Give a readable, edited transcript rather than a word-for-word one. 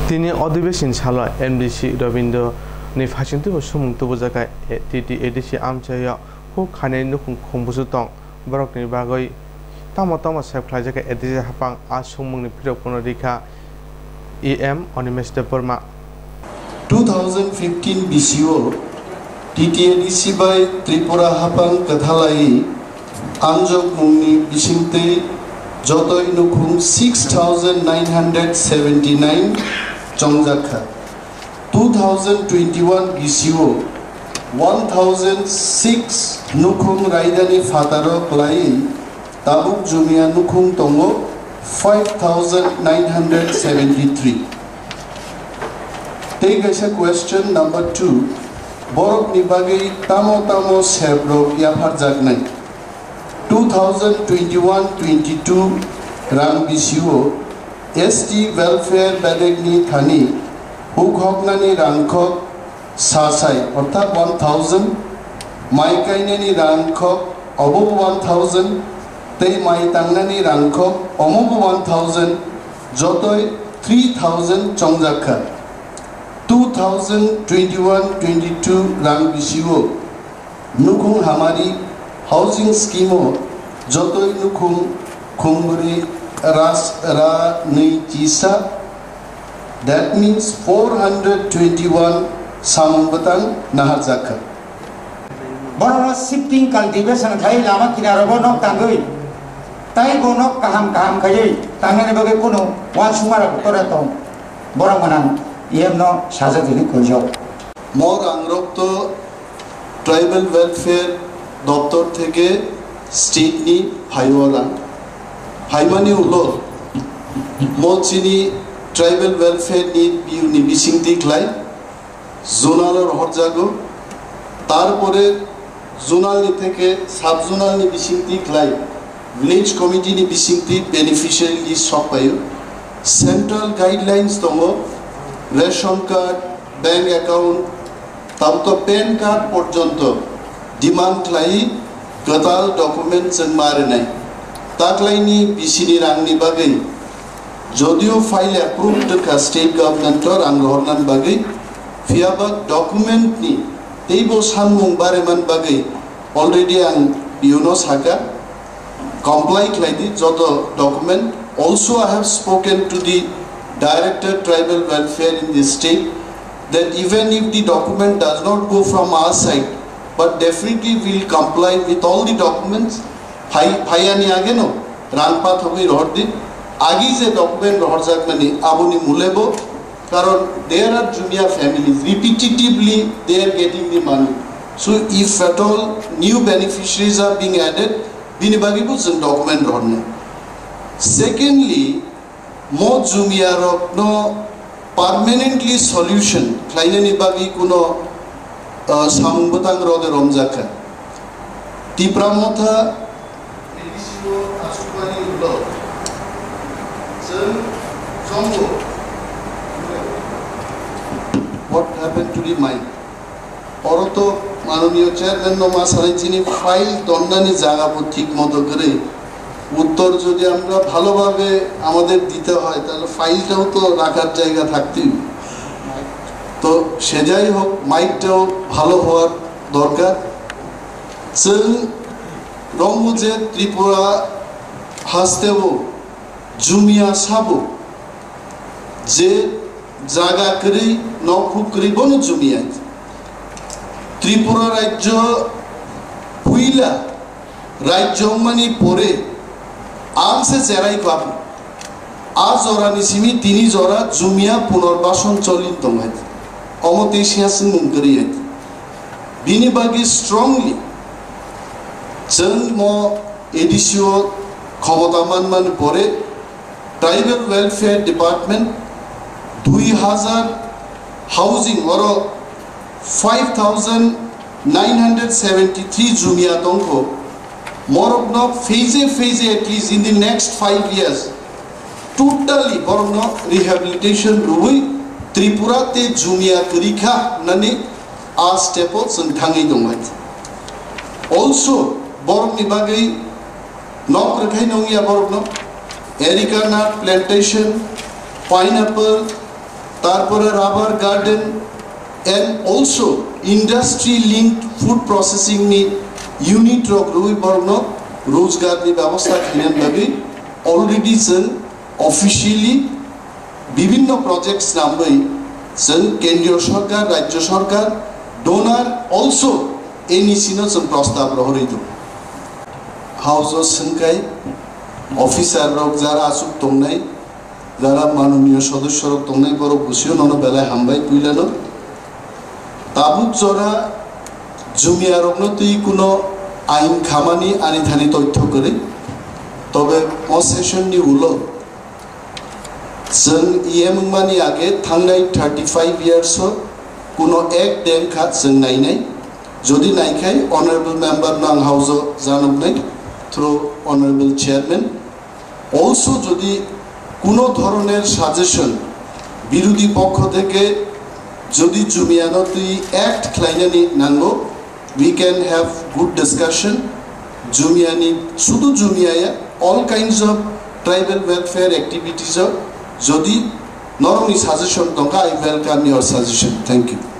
তিনি অধিবেশন সালা MDC Rabindra ni Fashintu Sumung Tubuzaka ADC Amchaio who Kane Nukhung Kumbusutong Barok ni Bagoi Tamo Saplajaka ADC Hapang Asumung ni Phirokha EM.Animesh Deporma 2015 BCO TTADC by Tripura Hapang Kathalai Anjok Mungni Bishinte Jotoi Nukhung 6,979 Swngkha 2021 BCO 1,006 Nukhung Raidani Fataro Klai Tabuk Jumia Nukhung Tong 5,973. Take as a question number 2. Borok Nibagi Tamo Sebro Yapar Jagnai 2021-22 Rang BCO ST Welfare Badegni Thani Hukhognani Rangkhok Sasai Orthat 1,000 Maikainani Rangkhok above 1,000 Tei Maitangnani Rangkhok above 1,000 Jotoi 3,000 Swngkha 2021-22 Rang BCO Nukhung Hamari Housing Scheme Jotoi Nukhung Khunguri Ras Ra Nei Chisa. That means 421 Sambatang Naharzakha. Borok shifting cultivation khai lama kinaro bonok tangoi. Tai bonok kaham khai. Tangane bage kuno wan sumara kora tong. Borok manang EM no saja dini kojo. More angrokto tribal welfare দপ্তর থেকে state নি ভাইওয়ালা ভাইমানি হলো মচিনি tribal welfare নি বিউনি বিসিংতি ক্লাই জোনালর হরজাগো তারপরে zonal নি থেকে sub zonal নি বিসিংতি ক্লাই village committee নি বিসিংতি বেনিফিশিয়ারি লি সব পায়ো সেন্ট্রাল গাইডলাইন্স দङ রেশন কার্ড ব্যাংক অ্যাকাউন্ট তারপর প্যান কার্ড পর্যন্ত Demand klai gatal documents and marinai. Taklaini bisini rangni bagai. Jodio file approved ka state government or anghornan bagai. Fiabak document ni. Teibo sanmung bareman bagai. Already ang saka comply klai di jodo document. Also I have spoken to the Director Tribal Welfare in the state that even if the document does not go from our side, but definitely will comply with all the documents. Phayani ageno rangpat hobi rohdi agi je document rohjak mani abuni mulebo karon there are Jumia families repetitively they are getting the money. So if at all new beneficiaries are being added bini bagi bujun document rohne. Secondly, mo Jumia no permanently solution klainani bagi kuno Sambatang Rode Romzaka Tipramotha Edisio Asupani Ulo Zongo. What happened to the mind? Oroto Manoniyo Chairman no Masarijini file Dondani Jagabo ঠিক মতো করে উত্তর যদি আমরা ভালোভাবে আমাদের দিতে হয় তাহলে ফাইলটাও তো রাখার জায়গা থাকতেই তো সে যাই হোক মাইকটাও ভালো হওয়ার দরকার जों রংমুজে ত্রিপুরা হাসতেব জুমিয়া সাবো যে জায়গা করি নখুকরি বন জুমিয়া ত্রিপুরা রাজ্য হুইলা রাজ্য মানি পরে আমসে চেরাই কাপু আজ ওরানি সিমি তিনি জরা জুমিয়া পুনর্বাসন চলিত দমাই Omotesiasin mungkriat. Bini bagi strongly. Jeng mo edisio khomotaman man pore Tribal Welfare Department 2,000 housing or 5,973 Jumia tongko. Morogno phase at least in the next 5 years. Totally borogno rehabilitation rui. Tripura te Jumia Phirokha nani a stepo Swngkha dongmai. Also borok ni bagai nok rakhai nongia borok no erica nut plantation pineapple তারপরে rubber garden and also industry linked food processing ni unit rok rui borno rozgar ni ব্যবস্থা কিনেন ভাবে already sen officially বিভিন্ন projects নামই sen কেন্দ্রীয় সরকার রাজ্য সরকার donor also এনিসিনো sen প্রস্তাব রহরিত house of সংখ্যায় অফিসার রক যারা আসুক তংনাই যারা মাননীয় সদস্য রক তংনাই বড় বসিও নন বেলায় হামবাই তুইলানো তাবুক জরা জুমিয়া রগ্নতেই কোনো আইন খামানি আনিধানি তথ্য করে তবে পসেশননি উলো जों EM मानि आगे थांनाय 35 ইয়ার্স কোনো এক ডেম খাত जों নাইনাই যদি নাইখাই অনারেবল মেম্বার নাং হাউস জানাবনাই থ্রু অনারেবল চেয়ারম্যান অলসো যদি কোনো ধরনের সাজেশন বিরোধী পক্ষ থেকে যদি জুমিয়ানো তুই অ্যাক্ট ক্লাইনানি নাঙ্গো we can have good discussion জুমিয়ানি শুধু জুমিয়ায়া all kinds of tribal welfare activities যদি নরমই সাজেশন দঙ্কা I welcome your suggestion. Thank you.